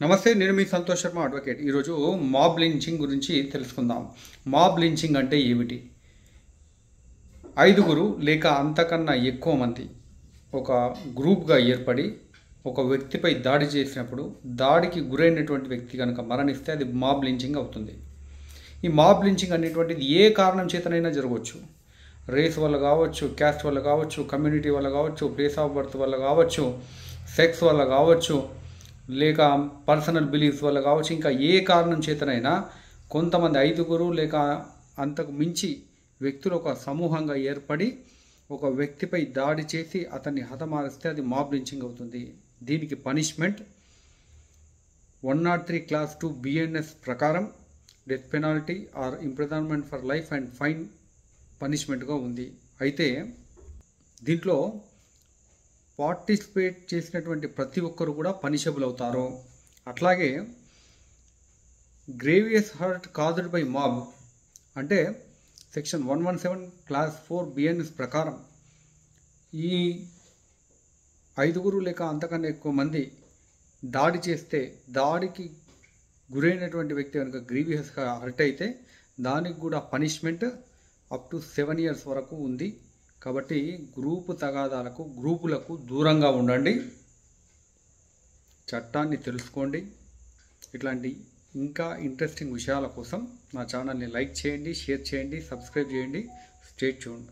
నమస్తే, నేను మీ సంతోష్ శర్మ అడ్వకేట్. ఈరోజు మాబ్ లించింగ్ గురించి తెలుసుకుందాం. మాబ్ లించింగ్ అంటే ఏమిటి? ఐదుగురు లేక అంతకన్నా ఎక్కువ మంది ఒక గ్రూప్గా ఏర్పడి ఒక వ్యక్తిపై దాడి చేసినప్పుడు దాడికి గురైనటువంటి వ్యక్తి కనుక మరణిస్తే అది మాబ్ లించింగ్ అవుతుంది. ఈ మాబ్ లించింగ్ అనేటువంటిది ఏ కారణం చేతనైనా జరగవచ్చు. రేస్ వల్ల కావచ్చు, క్యాస్ట్ వల్ల కావచ్చు, కమ్యూనిటీ వల్ల కావచ్చు, ప్లేస్ ఆఫ్ బర్త్ వల్ల కావచ్చు, సెక్స్ వల్ల కావచ్చు, లేక పర్సనల్ బిలీఫ్స్ వల్ల కావచ్చు. ఇంకా ఏ కారణం చేతనైనా కొంతమంది ఐదుగురు లేక అంతకు మించి వ్యక్తులు ఒక సమూహంగా ఏర్పడి ఒక వ్యక్తిపై దాడి చేసి అతన్ని హతమారిస్తే అది మాబ్ లించింగ్ అవుతుంది. దీనికి పనిష్మెంట్ 103 Class 2 BNS ప్రకారం death penalty or imprisonment for life and fine పనిష్మెంట్గా ఉంది. అయితే దీంట్లో పార్టిసిపేట్ చేసినటువంటి ప్రతి ఒక్కరు కూడా పనిషబుల్ అవుతారు. అట్లాగే grievous hurt caused by mob అంటే సెక్షన్ 117 Class 4 BNS ప్రకారం ఈ ఐదుగురు లేక అంతకన్నా ఎక్కువ మంది దాడి చేస్తే దాడికి గురైనటువంటి వ్యక్తి కనుక గ్రీవియస్గా హర్ట్ అయితే దానికి కూడా పనిష్మెంట్ అప్ టు 7 years వరకు ఉంది. కాబట్టి గ్రూపు తగాదాలకు, గ్రూపులకు దూరంగా ఉండండి. చట్టాన్ని తెలుసుకోండి. ఇట్లాంటి ఇంకా ఇంట్రెస్టింగ్ విషయాల కోసం నా ఛానల్ని లైక్ చేయండి, షేర్ చేయండి, సబ్స్క్రైబ్ చేయండి. Stay tuned.